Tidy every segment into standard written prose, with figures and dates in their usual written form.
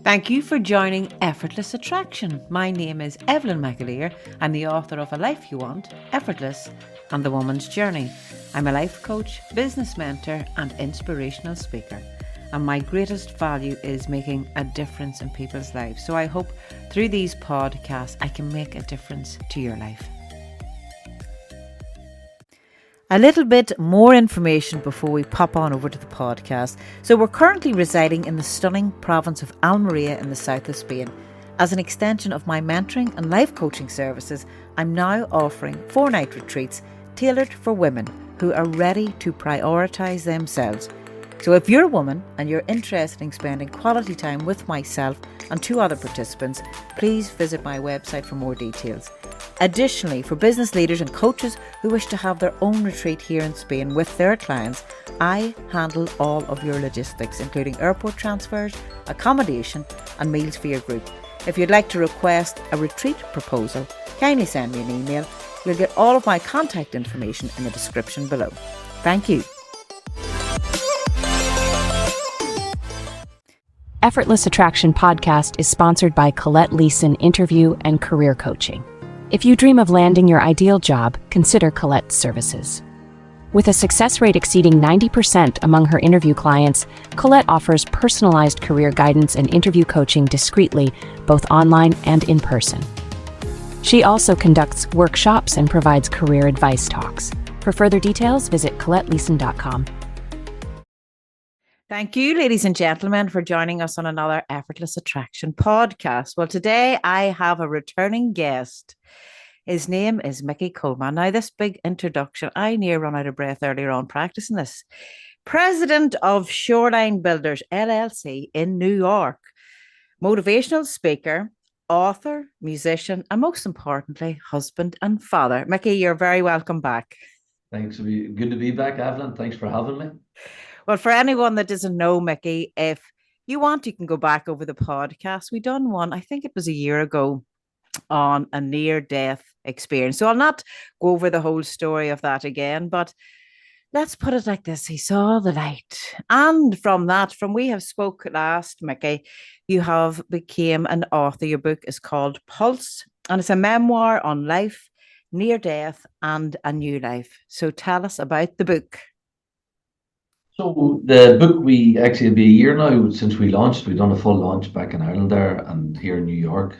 Thank you for joining Effortless Attraction. My name is Evelyn McAleer. I'm the author of A Life You Want, Effortless, and The Woman's Journey. I'm a life coach, business mentor, and inspirational speaker. And my greatest value is making a difference in people's lives. So I hope through these podcasts I can make a difference to your life. A little bit more information before we pop on over to the podcast. So we're currently residing in the stunning province of Almeria in the south of Spain. As an extension of my mentoring and life coaching services, I'm now offering 4-night retreats tailored for women who are ready to prioritise themselves. So if you're a woman and you're interested in spending quality time with myself and 2 other participants, please visit my website for more details. Additionally, for business leaders and coaches who wish to have their own retreat here in Spain with their clients, I handle all of your logistics, including airport transfers, accommodation and meals for your group. If you'd like to request a retreat proposal, kindly send me an email. You'll get all of my contact information in the description below. Thank you. Effortless Attraction podcast is sponsored by Colette Leeson Interview and Career Coaching. If you dream of landing your ideal job, consider Colette's services. With a success rate exceeding 90% among her interview clients, Colette offers personalized career guidance and interview coaching discreetly, both online and in person. She also conducts workshops and provides career advice talks. For further details, visit ColetteLeeson.com. Thank you, ladies and gentlemen, for joining us on another Effortless Attraction podcast. Well, today I have a returning guest. His name is Mickey Coleman. Now, this big introduction, I near run out of breath earlier on practicing this. President of Shoreline Builders, LLC in New York. Motivational speaker, author, musician, and most importantly, husband and father. Mickey, you're very welcome back. Thanks. Good to be back, Evelyn. Thanks for having me. Well, for anyone that doesn't know Mickey, if you want, you can go back over the podcast. We done one, I think it was a year ago, on a near-death experience. So I'll not go over the whole story of that again, but let's put it like this. He saw the light. And from we have spoke last, Mickey, you have became an author. Your book is called Pulse, and it's a memoir on life, near death, and a new life. So tell us about the book. So the book, we actually, it'll be a year now since we launched. We've done a full launch back in Ireland there and here in New York.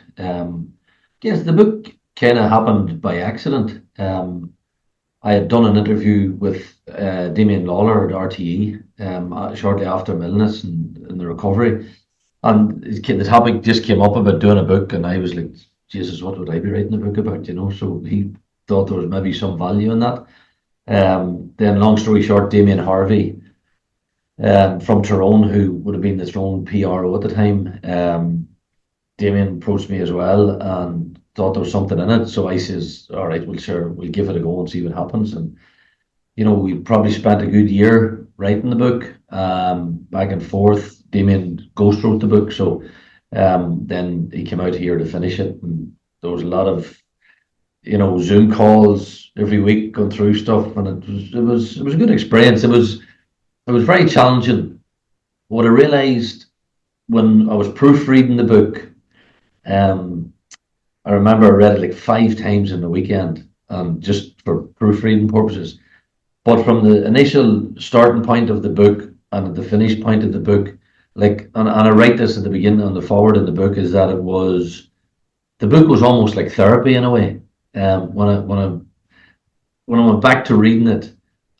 Yes, the book kind of happened by accident. I had done an interview with Damien Lawler at RTE shortly after my illness and in the recovery. And the topic just came up about doing a book, and I was like, Jesus, what would I be writing a book about, So he thought there was maybe some value in that. Then long story short, Damien Harvey, from Tyrone, who would have been the Tyrone PRO at the time, Damien approached me as well and thought there was something in it. So I says, all right, well, sure, we'll give it a go and see what happens. And, we probably spent a good year writing the book, back and forth. Damien ghost wrote the book. So then he came out here to finish it. And there was a lot of, Zoom calls every week going through stuff. And it was a good experience. It was very challenging. What I realised when I was proofreading the book, I remember I read it like 5 times in the weekend, just for proofreading purposes. But from the initial starting point of the book and the finish point of the book, and I write this at the beginning on the forward in the book, is that the book was almost like therapy in a way. When I went back to reading it,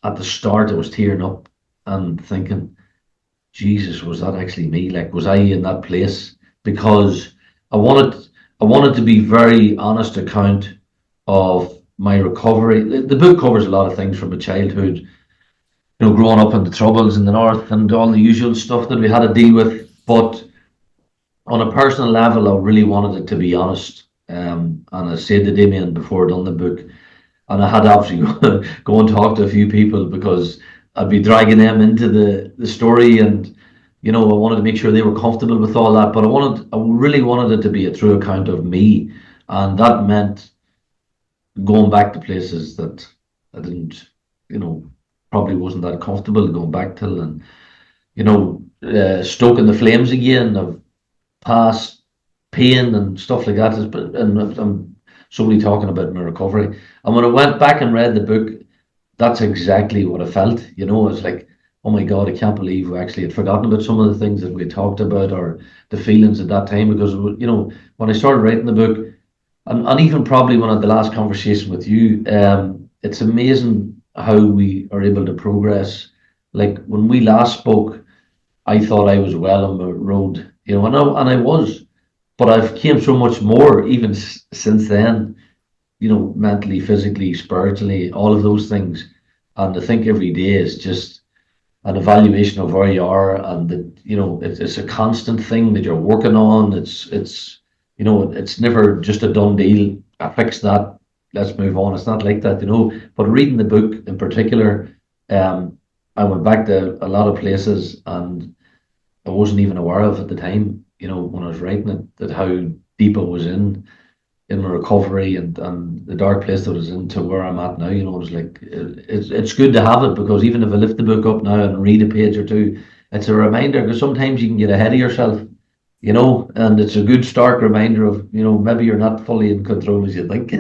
at the start I was tearing up and thinking, Jesus, was that actually me? Was I in that place? Because I wanted to be very honest account of my recovery. The book covers a lot of things from my childhood, growing up in the Troubles in the North and all the usual stuff that we had to deal with. But on a personal level, I really wanted it to be honest. And I said to Damien before I'd done the book, and I had to obviously go and talk to a few people because I'd be dragging them into the story, and I wanted to make sure they were comfortable with all that. But I really wanted it to be a true account of me, and that meant going back to places that I didn't, probably wasn't that comfortable going back to, and stoking the flames again of past pain and stuff like that. And I'm solely talking about my recovery. And when I went back and read the book, that's exactly what I felt. It's like, oh my God, I can't believe we actually had forgotten about some of the things that we talked about or the feelings at that time. Because, when I started writing the book, and even probably when I had the last conversation with you, it's amazing how we are able to progress. Like when we last spoke, I thought I was well on the road, and I was, but I've came so much more even since then, mentally, physically, spiritually, all of those things. And I think every day is just an evaluation of where you are, and that it's a constant thing that you're working on. It's never just a done deal. I fixed that. Let's move on. It's not like that. But reading the book in particular, um, I went back to a lot of places and I wasn't even aware of at the time. When I was writing it, that how deep I was in my recovery and the dark place that I was in to where I'm at now. It was like it's good to have it, because even if I lift the book up now and read a page or two, it's a reminder, because sometimes you can get ahead of yourself, and it's a good stark reminder of, maybe you're not fully in control as you think.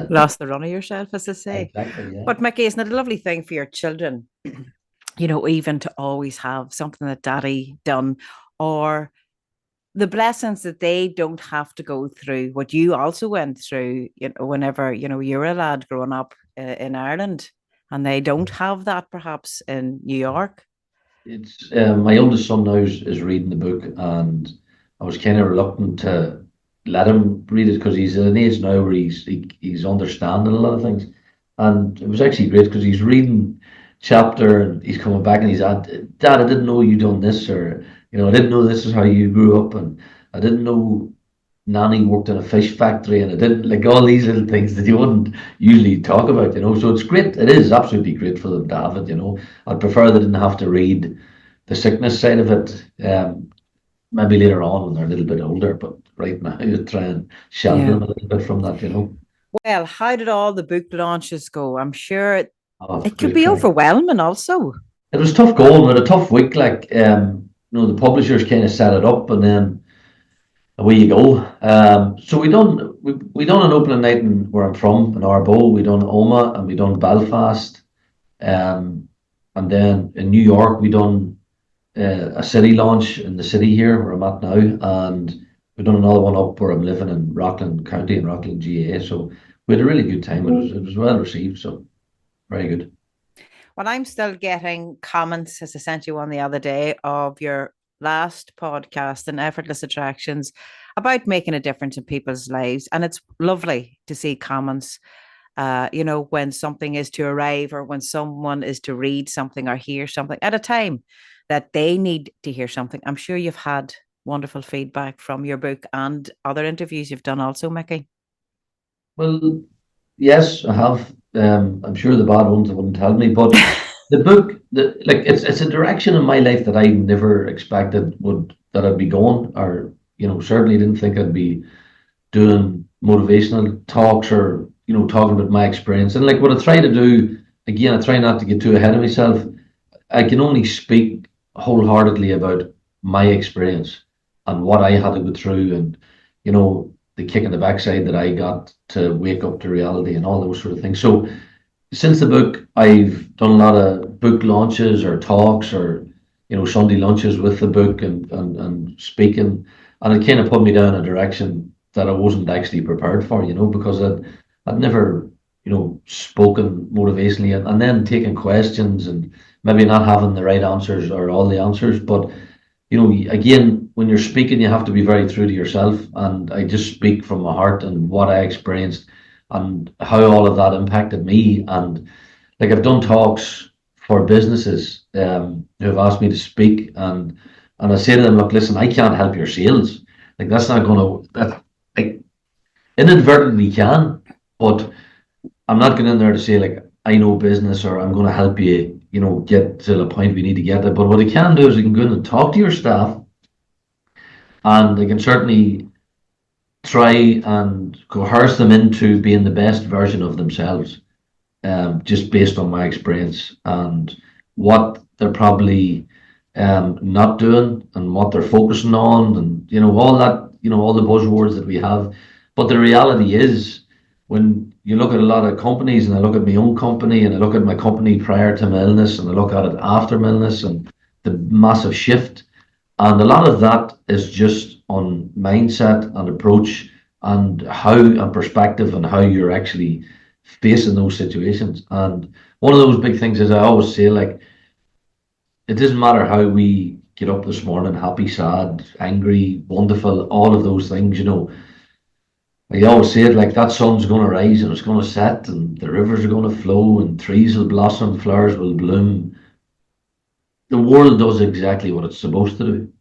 Lost the run of yourself, as I say. Exactly, yeah. But Mickey, isn't it a lovely thing for your children, even to always have something that daddy done, or the blessings that they don't have to go through what you also went through, whenever, you're a lad growing up in Ireland, and they don't have that perhaps in New York. It's my oldest son now is reading the book, and I was kind of reluctant to let him read it because he's at an age now where he's understanding a lot of things, and it was actually great because he's reading chapter and he's coming back and he's at, Dad, I didn't know you done this, or I didn't know this is how you grew up, and I didn't know Nanny worked in a fish factory, and I didn't, like, all these little things that you wouldn't usually talk about. So it's great. It is absolutely great for them to have it. I'd prefer they didn't have to read the sickness side of it, maybe later on when they're a little bit older, but right now you try and shelter Yeah. them a little bit from that. Well, how did all the book launches go? I'm sure Oh, it could great be crack. overwhelming also. It was tough going. We had a tough week. Like, the publishers kind of set it up, and then away you go. So we done an opening night in where I'm from, in Arbo. We done Oma, and we done Belfast. Um, and then in New York we done a city launch in the city here where I'm at now, and we done another one up where I'm living in Rockland County in Rockland, GA. So we had a really good time. It was well received, so very good. Well, I'm still getting comments, as I sent you one the other day, of your last podcast and Effortless Attractions about making a difference in people's lives. And it's lovely to see comments, when something is to arrive or when someone is to read something or hear something at a time that they need to hear something. I'm sure you've had wonderful feedback from your book and other interviews you've done also, Mickey. Well, yes, I have. I'm sure the bad ones wouldn't tell me, but the book, like, it's a direction in my life that I never expected that I'd be going, or certainly didn't think I'd be doing motivational talks, or talking about my experience. And like what I try to do, again, I try not to get too ahead of myself. I can only speak wholeheartedly about my experience and what I had to go through, and the kick in the backside that I got to wake up to reality and all those sort of things. So since the book, I've done a lot of book launches or talks, or Sunday lunches with the book, and speaking, and it kind of put me down a direction that I wasn't actually prepared for, because I'd never spoken motivationally, and then taking questions and maybe not having the right answers or all the answers. But again, when you're speaking, you have to be very true to yourself, and I just speak from my heart and what I experienced and how all of that impacted me. And like, I've done talks for businesses who have asked me to speak, and I say to them, look, listen, I can't help your sales. Like, that's not going to, that, like, inadvertently can, but I'm not going in there to say, like, I know business, or I'm going to help you, get to the point we need to get there. But what I can do is I can go in and talk to your staff, and I can certainly try and coerce them into being the best version of themselves, just based on my experience and what they're probably not doing, and what they're focusing on, and all that, all the buzzwords that we have. But the reality is, when you look at a lot of companies, and I look at my own company, and I look at my company prior to my illness, and I look at it after my illness, and the massive shift, and a lot of that is just on mindset and approach, and how and perspective, and how you're actually facing those situations. And one of those big things is, I always say, like, it doesn't matter how we get up this morning, happy, sad, angry, wonderful, all of those things. I always say it like, that sun's going to rise and it's going to set, and the rivers are going to flow, and trees will blossom, flowers will bloom. The world does exactly what it's supposed to do,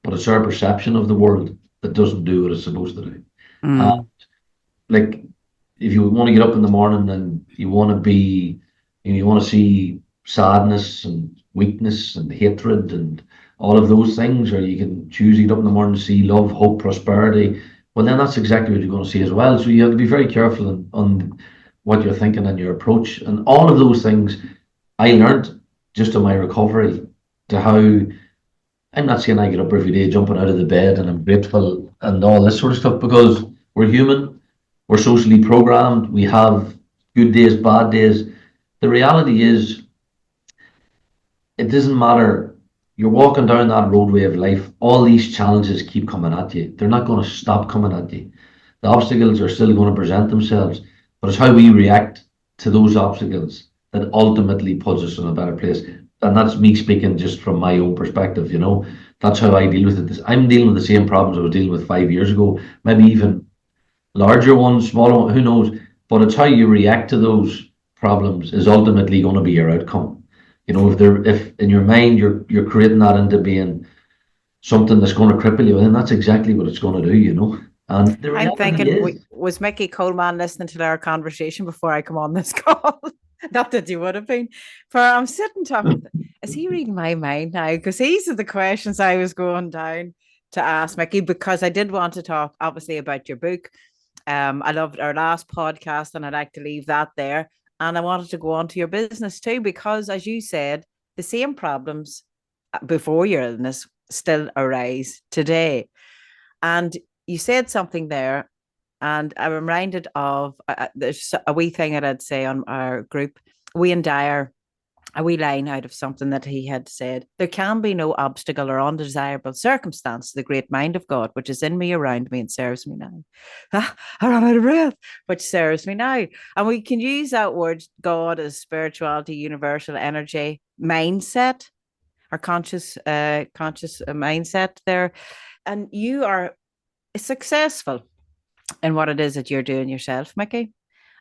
but it's our perception of the world that doesn't do what it's supposed to do. Mm. Like, if you want to get up in the morning and you want to be, you want to see sadness and weakness and hatred and all of those things, or you can choose to get up in the morning to see love, hope, prosperity, well, then that's exactly what you're going to see as well. So you have to be very careful on what you're thinking and your approach. And all of those things I learned just in my recovery, to how I'm not saying I get up every day jumping out of the bed and I'm grateful and all this sort of stuff, because we're human, we're socially programmed, we have good days, bad days. The reality is, it doesn't matter. You're walking down that roadway of life, all these challenges keep coming at you. They're not going to stop coming at you. The obstacles are still going to present themselves, but it's how we react to those obstacles that ultimately puts us in a better place. And that's me speaking just from my own perspective. That's how I deal with it. I'm dealing with the same problems I was dealing with 5 years ago, maybe even larger ones, smaller ones, who knows? But it's how you react to those problems is ultimately going to be your outcome. If in your mind you're creating that into being something that's going to cripple you, then that's exactly what it's going to do. And the I'm reality thinking, is, was Mickey Coleman listening to our conversation before I come on this call? Not that he would have been. For I'm sitting talking, is he reading my mind now? Because these are the questions I was going down to ask Mickey, because I did want to talk, obviously, about your book. I loved our last podcast, and I'd like to leave that there. And I wanted to go on to your business too, because, as you said, the same problems before your illness still arise today. And you said something there, and I'm reminded of there's a wee thing that I'd say on our group. Wayne Dyer, a wee line out of something that he had said: there can be no obstacle or undesirable circumstance to the great mind of God, which is in me, around me, and serves me now. I ran out of breath, which serves me now. And we can use that word God as spirituality, universal energy, mindset, or conscious mindset there. And you are successful in what it is that you're doing yourself, Mickey.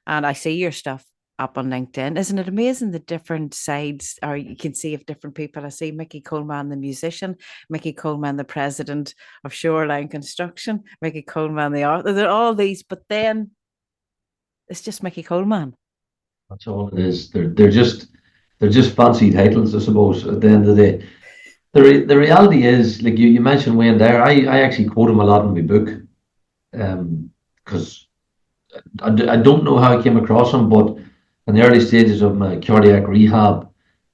And I see your stuff up on LinkedIn. Isn't it amazing the different sides, or you can see of different people? I see Mickey Coleman, the musician, Mickey Coleman, the president of Shoreline Construction, Mickey Coleman, the author. They're all these, but then it's just Mickey Coleman. that's all it is. They're just fancy titles, I suppose. At the end of the day, the reality is, like you mentioned Wayne there. I actually quote him a lot in my book, because I don't know how I came across him, but in the early stages of my cardiac rehab,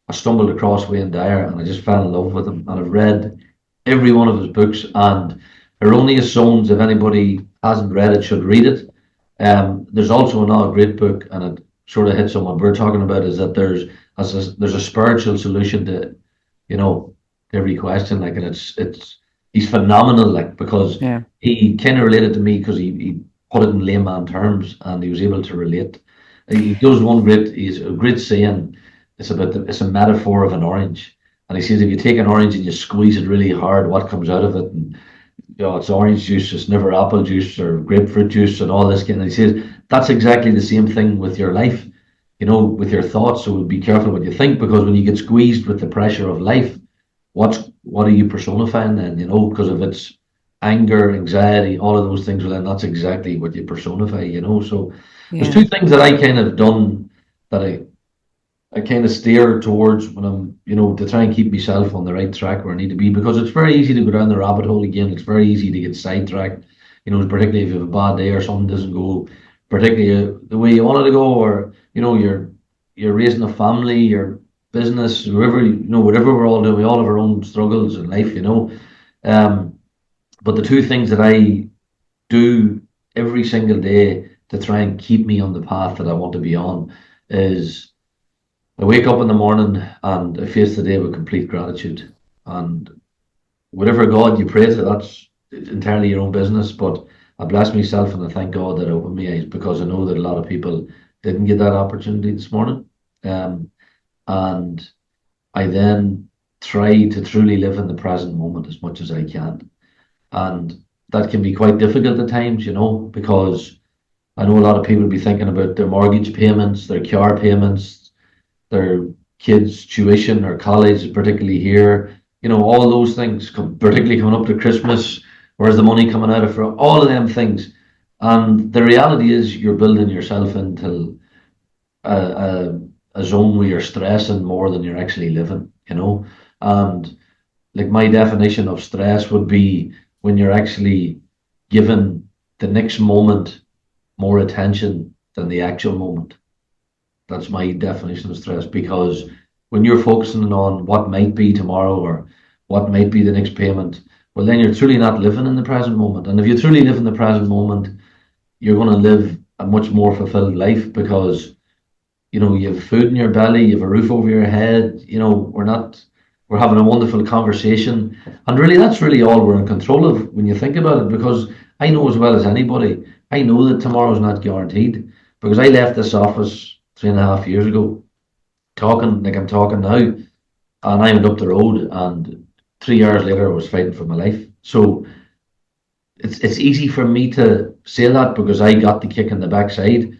I stumbled across Wayne Dyer, and I just fell in love with him. And I've read every one of his books, and Erroneous Zones, if anybody hasn't read it, should read it. There's also another great book, and it sort of hits on what we're talking about, is that there's a spiritual solution to, every question. Like, and he's phenomenal, like, because Yeah. he kind of related to me, because he put it in layman terms, and he was able to relate. He does he's a great saying. It's a metaphor of an orange. And he says, if you take an orange and you squeeze it really hard, what comes out of it? And it's orange juice, it's never apple juice or grapefruit juice and all this kind of. He says that's exactly the same thing with your life, with your thoughts. So be careful what you think, because when you get squeezed with the pressure of life, what are you personifying then? Because if it's anger, anxiety, all of those things, well, then that's exactly what you personify. So there's Yeah. two things that I kind of done, that I kind of steer towards when I'm, to try and keep myself on the right track where I need to be, because it's very easy to go down the rabbit hole again. It's very easy to get sidetracked, particularly if you have a bad day or something doesn't go particularly the way you wanted to go, or, you're raising a family, business, whatever we're all doing, we all have our own struggles in life. Um, but the two things that I do every single day to try and keep me on the path that I want to be on is I wake up in the morning and I face the day with complete gratitude. And whatever God you pray to, that's entirely your own business. But I bless myself and I thank God that I opened my eyes, because I know that a lot of people didn't get that opportunity this morning. Um, and I then try to truly live in the present moment as much as I can. And that can be quite difficult at times, because I know a lot of people be thinking about their mortgage payments, their car payments, their kids' tuition or college, particularly here. All those things, particularly coming up to Christmas. Where's the money coming out of for all of them things? And the reality is, you're building yourself into a zone where you're stressing more than you're actually living. And like, my definition of stress would be when you're actually giving the next moment more attention than the actual moment. That's my definition of stress, because when you're focusing on what might be tomorrow or what might be the next payment, well, then you're truly not living in the present moment. And if you truly live in the present moment, you're going to live a much more fulfilled life, because you have food in your belly, you have a roof over your head. We're having a wonderful conversation, and really, that's really all we're in control of when you think about it. Because I know as well as anybody, I know that tomorrow's not guaranteed, because I left this office 3.5 years ago, talking like I'm talking now, and I went up the road, and 3 hours later, I was fighting for my life. So it's easy for me to say that because I got the kick in the backside.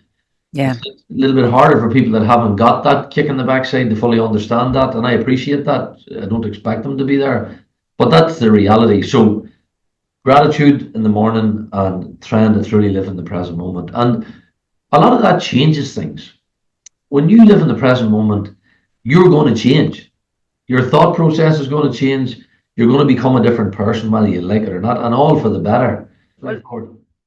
Yeah. It's a little bit harder for people that haven't got that kick in the backside to fully understand that, and I appreciate that. I don't expect them to be there, but that's the reality. So gratitude in the morning and trying to truly live in the present moment, and a lot of that changes things. When you live in the present moment, you're going to change. Your thought process is going to change. You're going to become a different person, whether you like it or not, and all for the better. Well,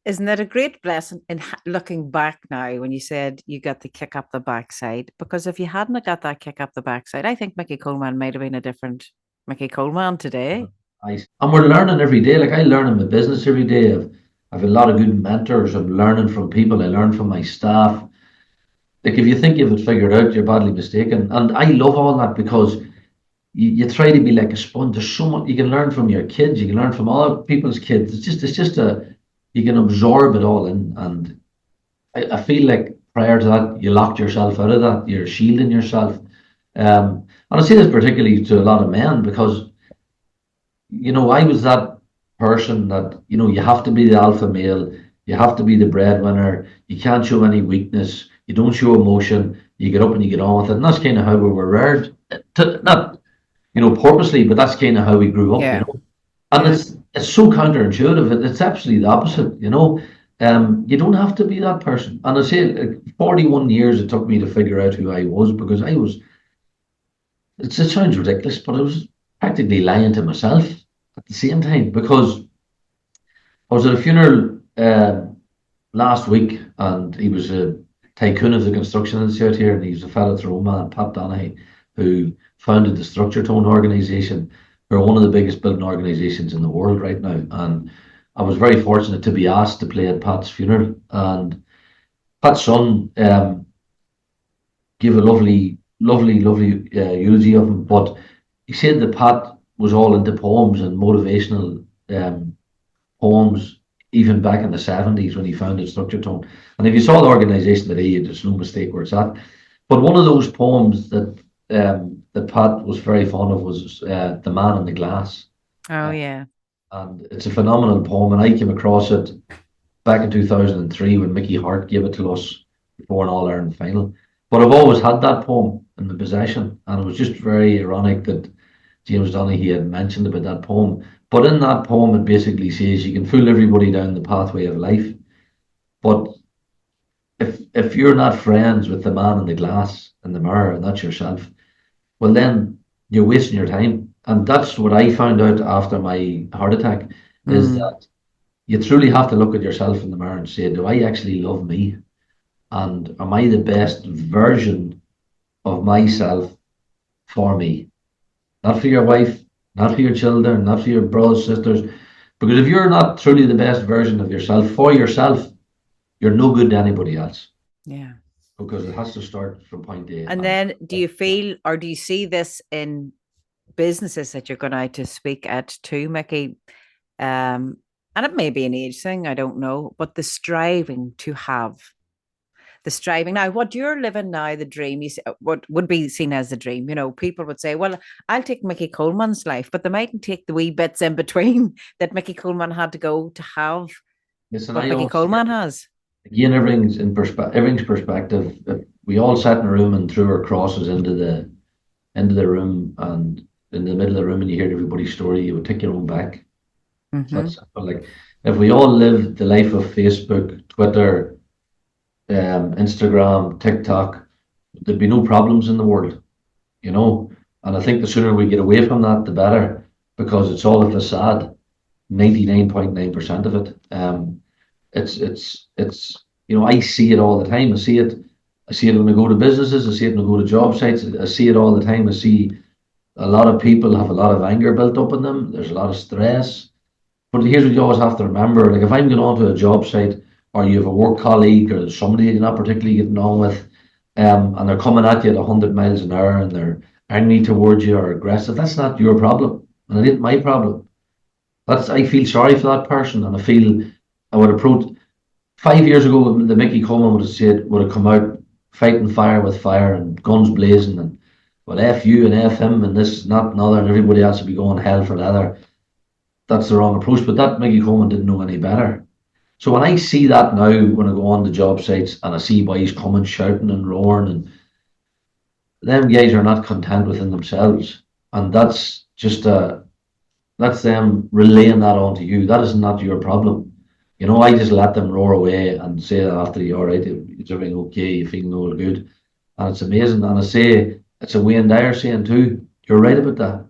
isn't that a great blessing in looking back now when you said you got the kick up the backside? Because if you hadn't have got that kick up the backside, I think Mickey Coleman might have been a different Mickey Coleman today. And we're learning every day. Like, I learn in my business every day. I've a lot of good mentors. I'm learning from people. I learn from my staff. Like, if you think you've it figured out, you're badly mistaken. And I love all that, because you try to be like a sponge. There's so much you can learn from your kids. You can learn from other people's kids. It's just you can absorb it all in. And I feel like prior to that, you locked yourself out of that. You're shielding yourself. And I say this particularly to a lot of men, because I was that person that, you have to be the alpha male, you have to be the breadwinner, you can't show any weakness, you don't show emotion, you get up and you get on with it. And that's kind of how we were reared. Not, purposely, but that's kind of how we grew up. And it's so counterintuitive. It's absolutely the opposite. You don't have to be that person. And I say, 41 years it took me to figure out who I was, because it sounds ridiculous, but I was practically lying to myself at the same time, because I was at a funeral last week, and he was a tycoon of the construction industry out here, and he was a fellow Tyrone man, Pat Donaghy, who founded the Structure Tone organisation. They're one of the biggest building organisations in the world right now, and I was very fortunate to be asked to play at Pat's funeral. And Pat's son gave a lovely eulogy of him, but he said that Pat was all into poems and motivational poems even back in the 70s when he founded Structure Tone. And if you saw the organisation that he had, there's no mistake where it's at. But one of those poems that Pat was very fond of was The Man in the Glass. Oh, yeah. And it's a phenomenal poem, and I came across it back in 2003 when Mickey Hart gave it to us before an All-Ireland final. But I've always had that poem in my possession, and it was just very ironic that James Donaghy had mentioned about that poem. But in that poem, it basically says you can fool everybody down the pathway of life, but if you're not friends with the man in the glass in the mirror, and that's yourself, well, then you're wasting your time. And that's what I found out after my heart attack, is that you truly have to look at yourself in the mirror and say, do I actually love me? And am I the best version of myself for me, not for your wife, not for your children, not for your brothers, sisters. Because if you're not truly the best version of yourself for yourself, you're no good to anybody else. Yeah. Because it has to start from point A. And then do you feel, or do you see this in businesses that you're going out to speak at too, Mickey? And it may be an age thing, I don't know, but the striving to have the striving now, what you're living now, the dream, what would be seen as the dream, people would say, well, I'll take Mickey Coleman's life, but they mightn't take the wee bits in between that Mickey Coleman had to go to have Listen, what I Mickey don't see Coleman it. has. Again, everything's perspective. If we all sat in a room and threw our crosses into the room, and in the middle of the room, and you heard everybody's story, you would take your own back. It's that simple. Like, if we all lived the life of Facebook, Twitter, Instagram, TikTok, there'd be no problems in the world, you know. And I think the sooner we get away from that, the better, because it's all a facade. 99.9% of it. It's I see it all the time. I see it when I go to businesses. I see it when I go to job sites. I see it all the time. I see a lot of people have a lot of anger built up in them. There's a lot of stress. But here's what you always have to remember: like, if I'm going on to a job site, or you have a work colleague or somebody you're not particularly getting on with, and they're coming at you at 100 miles an hour and they're angry towards you or aggressive, that's not your problem, and it ain't my problem. I feel sorry for that person, and I feel I would approach 5 years ago. The Mickey Coleman would have come out fighting fire with fire and guns blazing, and well, F you and F him and this, not another, and everybody else would be going hell for leather. That's the wrong approach. But that Mickey Coleman didn't know any better. So when I see that now, when I go on the job sites and I see boys coming shouting and roaring, and them guys are not content within themselves, and that's them relaying that onto you. That is not your problem. I just let them roar away and say that after, you all right, is everything okay, you feeling all good? And it's amazing. And I say, it's a Wayne Dyer saying too, you're right about that.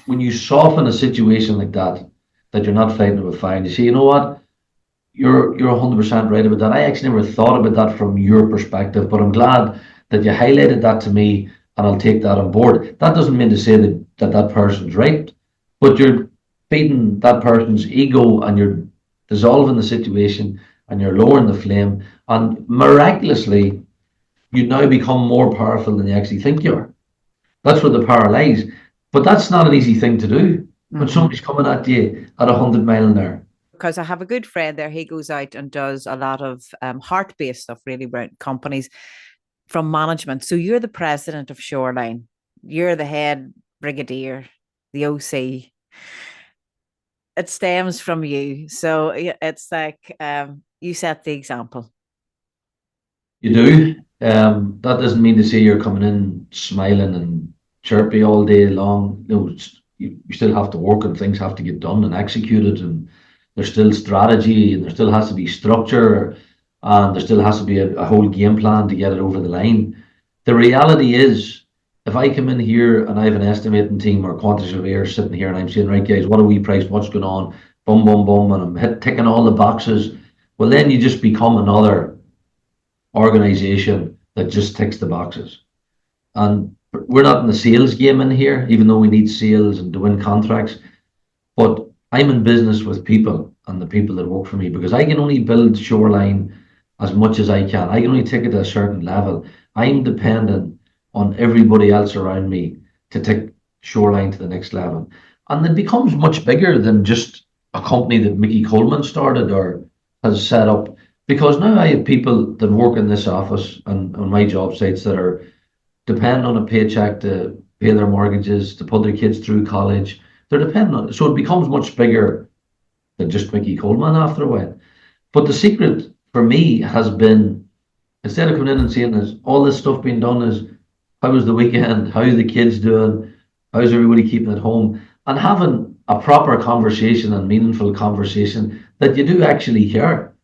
When you soften a situation like that you're not fighting it with fire, and you say, you know what, you're 100% right about that. I actually never thought about that from your perspective, but I'm glad that you highlighted that to me, and I'll take that on board. That doesn't mean to say that person's right, but you're feeding that person's ego, and you're dissolving the situation, and you're lowering the flame, and miraculously, you now become more powerful than you actually think you are. That's where the power lies. But that's not an easy thing to do when somebody's coming at you at 100 miles an hour. Because I have a good friend there. He goes out and does a lot of heart-based stuff, really, around companies from management. So you're the president of Shoreline. You're the head brigadier, the OC. It stems from you. So it's like you set the example. You do. That doesn't mean to say you're coming in smiling and chirpy all day long. You still have to work, and things have to get done and executed, and there's still strategy, and there still has to be structure, and there still has to be a whole game plan to get it over the line. The reality is, if I come in here and I have an estimating team or quantity surveyor sitting here, and I'm saying, right guys, what are we priced, what's going on, boom, boom, boom, and I'm ticking all the boxes, well, then you just become another organization that just ticks the boxes. And we're not in the sales game in here, even though we need sales and to win contracts. But I'm in business with people and the people that work for me, because I can only build Shoreline as much as I can. I can only take it to a certain level. I'm dependent on everybody else around me to take Shoreline to the next level. And it becomes much bigger than just a company that Mickey Coleman started or has set up. Because now I have people that work in this office and on my job sites that are dependent on a paycheck to pay their mortgages, to put their kids through college. They're dependent on it. So it becomes much bigger than just Mickey Coleman after a while. But the secret for me has been, instead of coming in and saying this, all this stuff being done, is how was the weekend? How are the kids doing? How's everybody keeping at home? And having a proper conversation and meaningful conversation that you do actually hear.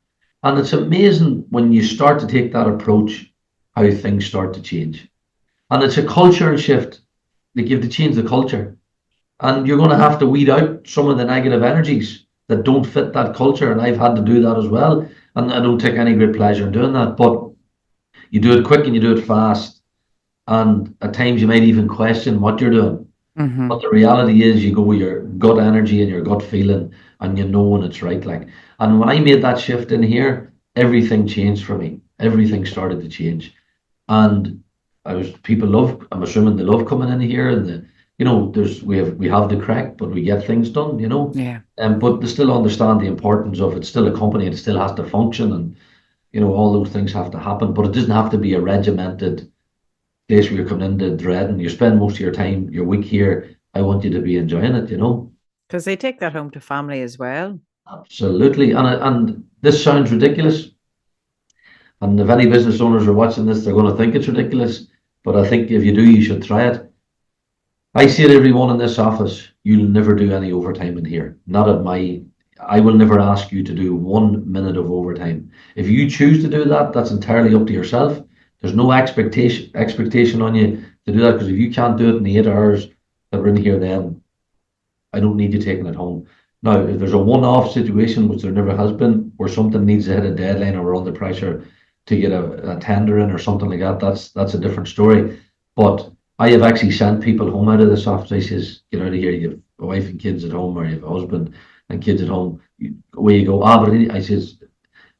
And it's amazing when you start to take that approach, how things start to change. And it's a culture shift. Like, you have to change the culture. And you're going to have to weed out some of the negative energies that don't fit that culture. And I've had to do that as well. And I don't take any great pleasure in doing that. But you do it quick and you do it fast. And at times you might even question what you're doing. Mm-hmm. But the reality is you go with your gut energy and your gut feeling and you know when it's right. Like, and when I made that shift in here, everything changed for me. Everything started to change. And people love, I'm assuming they love coming in here, and we have the crack, but we get things done, Yeah. but they still understand the importance of it's still a company, it still has to function, and all those things have to happen, but it doesn't have to be a regimented place where you're coming into dread and you spend most of your week here. I want you to be enjoying it. Because they take that home to family as well. Absolutely. And this sounds ridiculous. And if any business owners are watching this, they're going to think it's ridiculous. But I think if you do, you should try it. I say to everyone in this office, you'll never do any overtime in here. I will never ask you to do 1 minute of overtime. If you choose to do that, that's entirely up to yourself. There's no expectation on you to do that, because if you can't do it in the 8 hours that we're in here, then I don't need you taking it home. Now, if there's a one-off situation, which there never has been, where something needs to hit a deadline or we're under pressure to get a tender in or something like that, that's a different story. But I have actually sent people home out of this office. I says, get out of here. You have a wife and kids at home, or you have a husband and kids at home. Away you go. But I says,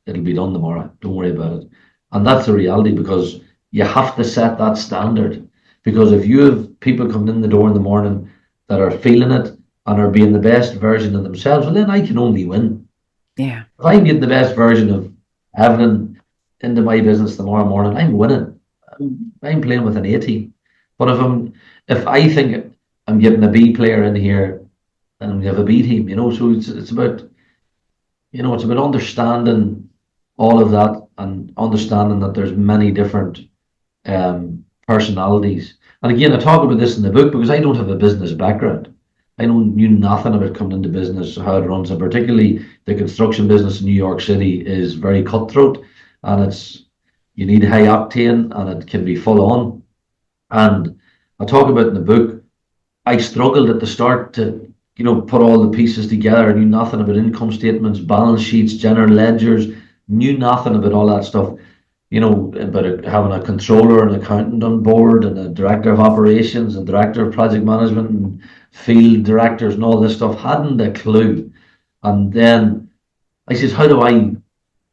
it'll be done tomorrow. Don't worry about it. And that's the reality, because you have to set that standard. Because if you have people coming in the door in the morning that are feeling it and are being the best version of themselves, well, then I can only win. Yeah. If I'm getting the best version of Evelyn into my business tomorrow morning, I'm winning. I'm playing with an A team. But if I think I'm getting a B player in here, and we have a B team, so it's about understanding all of that and understanding that there's many different personalities. And again, I talk about this in the book because I don't have a business background. I knew nothing about coming into business, how it runs, and particularly the construction business in New York City is very cutthroat, and you need high octane, and it can be full on. And I talk about in the book, I struggled at the start to, put all the pieces together. I knew nothing about income statements, balance sheets, general ledgers, knew nothing about all that stuff. About having a controller and accountant on board, and a director of operations and director of project management and field directors and all this stuff. Hadn't a clue. And then I said, how do I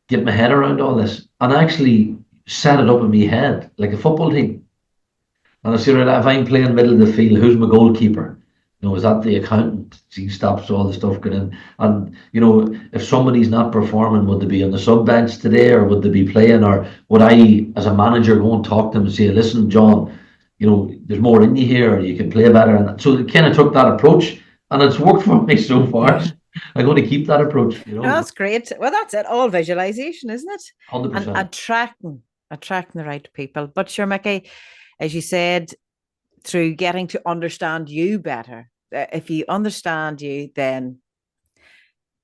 get my head around all this? And I actually set it up in my head like a football team. And I said, right, if I'm playing middle of the field, who's my goalkeeper? Is that the accountant? He stops all the stuff going in. And, if somebody's not performing, would they be on the sub bench today, or would they be playing? Or would I, as a manager, go and talk to them and say, listen, John, there's more in you here, or you can play better. And so it kind of took that approach, and it's worked for me so far. Yeah. I'm going to keep that approach. No, that's great. Well, that's it. All visualization, isn't it? 100%. And attracting the right people. But sure, Mickey, as you said, through getting to understand you better. If you understand you, then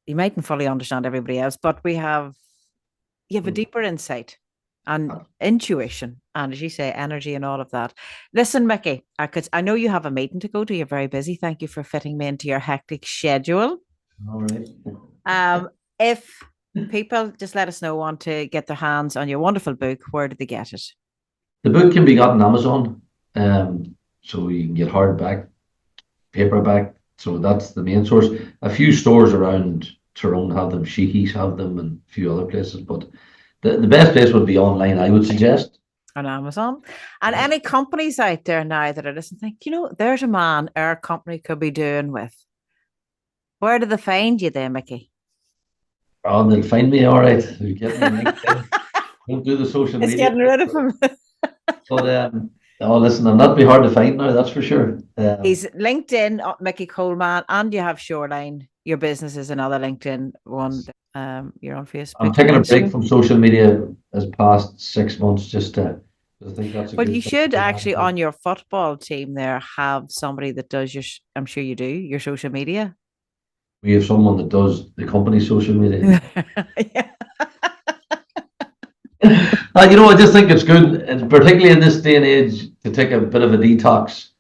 you mightn't fully understand everybody else, but you have a deeper insight and intuition, and as you say, energy and all of that. Listen, Mickey, I know you have a meeting to go to. You're very busy. Thank you for fitting me into your hectic schedule. All right. If people, just let us know, want to get their hands on your wonderful book, where did they get it? The book can be got on Amazon. So you can get hardback, paperback. So that's the main source. A few stores around Tyrone have them, Sheiky's have them, and a few other places. But the best place would be online, I would suggest. On Amazon. And any companies out there now that are listening, think, there's a man our company could be doing with. Where do they find you there, Mickey? Oh, they'll find me all right. Don't do the social media. It's getting rid of him. But listen, I'll not be hard to find now, that's for sure. He's LinkedIn, Mickey Coleman, and you have Shoreline. Your business is another LinkedIn one. You're on Facebook. I'm taking a break from social media as past 6 months just to. I think that's. But you should actually, on your football team there, have somebody that does I'm sure you do, your social media. We have someone that does the company's social media. Yeah. I just think it's good, and particularly in this day and age, to take a bit of a detox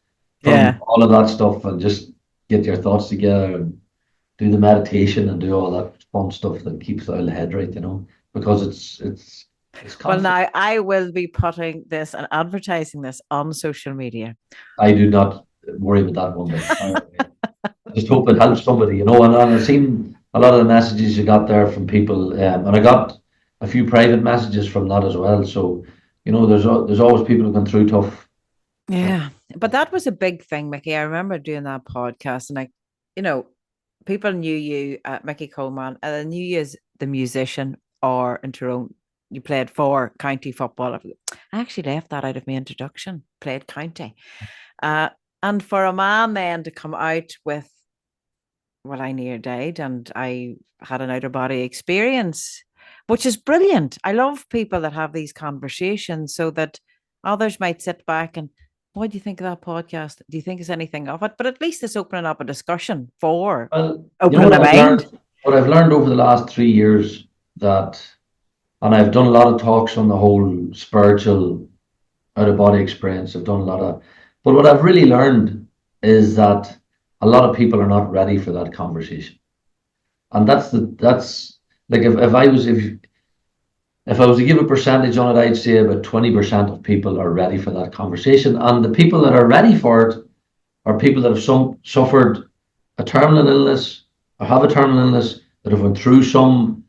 from all of that stuff and just get your thoughts together and do the meditation and do all that fun stuff that keeps the head right, because It's Well, constant. now I will be putting this and advertising this on social media. I do not worry about that one bit. I just hope it helps somebody, and I've seen a lot of the messages you got there from people, and I got a few private messages from that as well. So, there's always people who've gone through tough. Yeah. But that was a big thing, Mickey. I remember doing that podcast and you know, people knew you, Mickey Coleman, and they knew you as the musician or in Tyrone. You played for county football. I actually left that out of my introduction, played county. Uh, and for a man then to come out with, well, I near died and I had an outer body experience, which is brilliant. I love people that have these conversations so that others might sit back and, what do you think of that podcast? Do you think there's anything of it? But at least it's opening up a discussion for Well, you know opening what the I've mind. learned? What I've learned over the last 3 years that, and I've done a lot of talks on the whole spiritual out of body experience. I've done a lot of, but what I've really learned is that a lot of people are not ready for that conversation. And that's like if I was to give a percentage on it, I'd say about 20% of people are ready for that conversation. And the people that are ready for it are people that have suffered a terminal illness or have a terminal illness, that have went through some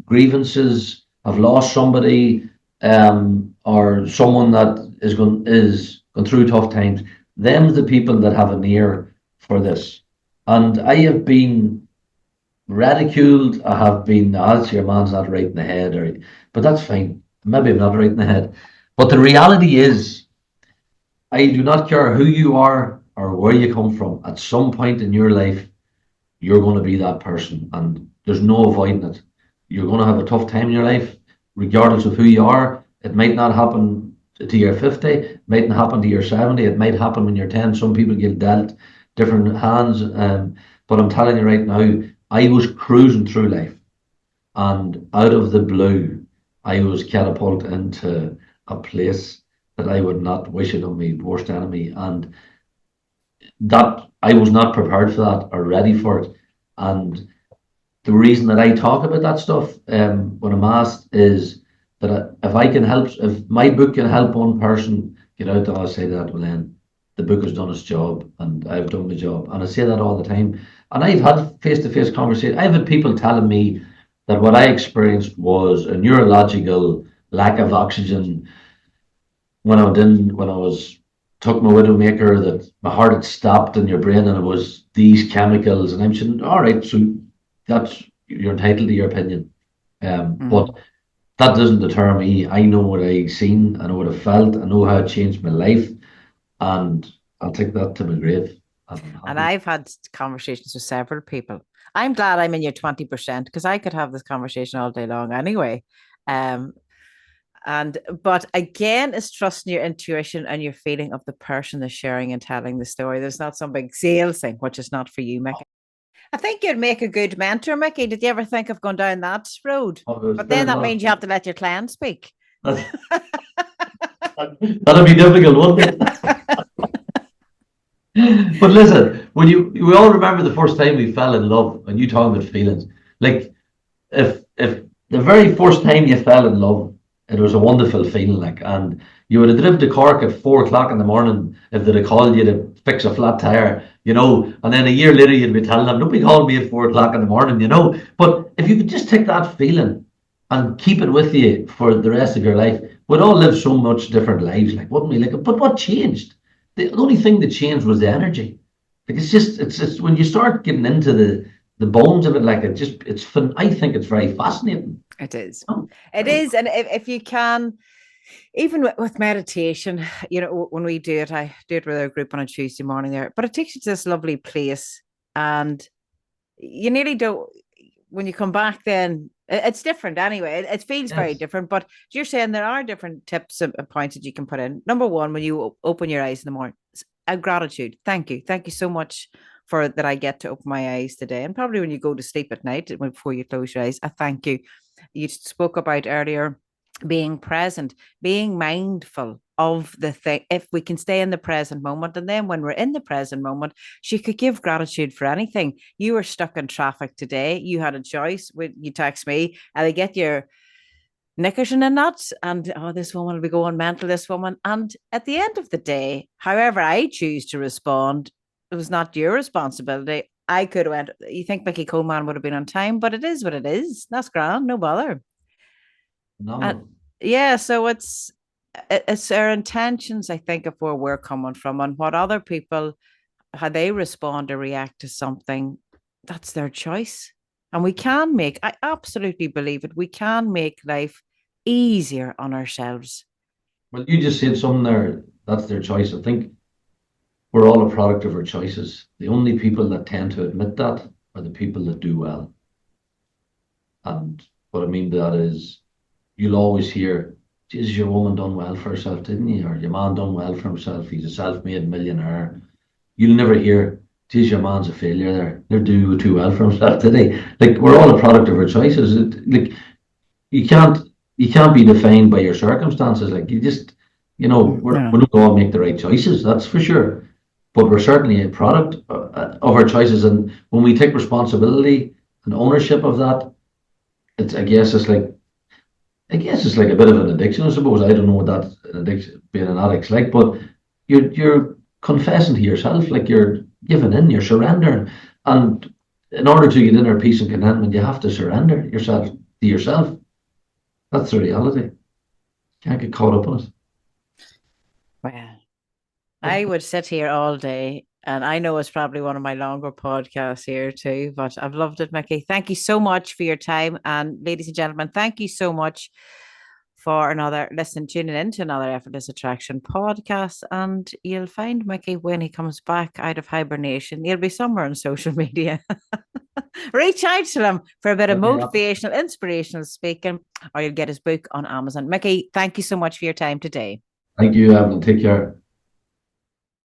grievances, have lost somebody, or someone that is going through tough times. Them's the people that have an ear for this. And I have been ridiculed. I have been, your man's not right in the head, but that's fine. Maybe I'm not right in the head. But the reality is, I do not care who you are or where you come from. At some point in your life, you're going to be that person, and there's no avoiding it. You're going to have a tough time in your life, regardless of who you are. It might not happen to your 50, it mightn't happen to your 70, it might happen when you're 10. Some people get dealt different hands. But I'm telling you right now, I was cruising through life, and out of the blue, I was catapulted into a place that I would not wish it on my worst enemy. And that I was not prepared for that or ready for it. And the reason that I talk about that stuff when I'm asked is that if I can help, if my book can help one person get out there, I'll say that, well, then the book has done its job and I've done my job. And I say that all the time. And I've had face to face conversations. I've had people telling me that what I experienced was a neurological lack of oxygen when I was took my widowmaker, that my heart had stopped in your brain and it was these chemicals. And I'm saying, all right, so that's, you're entitled to your opinion. But that doesn't deter me. I know what I seen, I know what I felt, I know how it changed my life, and I'll take that to my grave. And I've had conversations with several people. I'm glad I'm in your 20% because I could have this conversation all day long anyway. Um, but again, it's trusting your intuition and your feeling of the person that's sharing and telling the story. There's not some big sales thing, which is not for you, Mickey. I think you'd make a good mentor, Mickey. Did you ever think of going down that road? But then that means you have to let your client speak. That'll be difficult, won't it? But listen, we all remember the first time we fell in love, and you talking about feelings. Like, if the very first time you fell in love, it was a wonderful feeling, like, and you would have driven to Cork at 4 o'clock in the morning if they'd have called you to fix a flat tire, and then a year later you'd be telling them, "Nobody called me at 4 o'clock in the morning." But if you could just take that feeling and keep it with you for the rest of your life, we'd all live so much different lives, like, wouldn't we? Like, but what changed? The only thing that changed was the energy. Like, it's when you start getting into the bones of it, like, it's fun. I think it's very fascinating. It is. It is. And if you can, even with meditation, when we do it, I do it with our group on a Tuesday morning there, but it takes you to this lovely place. And you nearly don't, when you come back, then it's different anyway. It feels very different. But you're saying there are different tips and points that you can put in. Number one, when you open your eyes in the morning, a gratitude. Thank you. Thank you so much for that. I get to open my eyes today. And probably when you go to sleep at night, before you close your eyes, a thank you. You spoke about earlier being present, being mindful of the thing. If we can stay in the present moment, and then when we're in the present moment, she could give gratitude for anything. You were stuck in traffic today. You had a choice. You text me, and I get your nicotine and nuts, and oh, this woman will be going mental, this woman. And at the end of the day, however I choose to respond, it was not your responsibility. I could have went, you think Mickey Coleman would have been on time, but it is what it is. That's grand, no bother. And Phenomenal. yeah, so it's our intentions, I think, of where we're coming from and what other people, how they respond or react to something, that's their choice. And we can make, I absolutely believe it, we can make life easier on ourselves. Well, you just said something there. That's their choice. I think we're all a product of our choices. The only people that tend to admit that are the people that do well. And what I mean by that is you'll always hear, Jesus, your woman done well for herself, didn't he? Or your man done well for himself. He's a self-made millionaire. You'll never hear, geez, your man's a failure there. They're doing too well for himself, did he? Like, we're all a product of our choices. Like, you can't you can't be defined by your circumstances. Like, you just, Yeah. we don't all make the right choices, that's for sure. But we're certainly a product of our choices. And when we take responsibility and ownership of that, I guess it's like a bit of an addiction, I suppose. I don't know what that an addiction, being an addict's like, but you're confessing to yourself, like you're giving in, you're surrendering. And in order to get inner peace and contentment, you have to surrender yourself to yourself. That's the reality. Can't get caught up in it. Well, I would sit here all day, and I know it's probably one of my longer podcasts here too, but I've loved it, Mickey. Thank you so much for your time. And ladies and gentlemen, thank you so much for tuning into another Effortless Attraction podcast. And you'll find Mickey when he comes back out of hibernation. He'll be somewhere on social media. Reach out to him for a bit of Let me up. motivational, inspirational speaking, or you'll get his book on Amazon. Mickey, thank you so much for your time today. Thank you, Evan. Take care.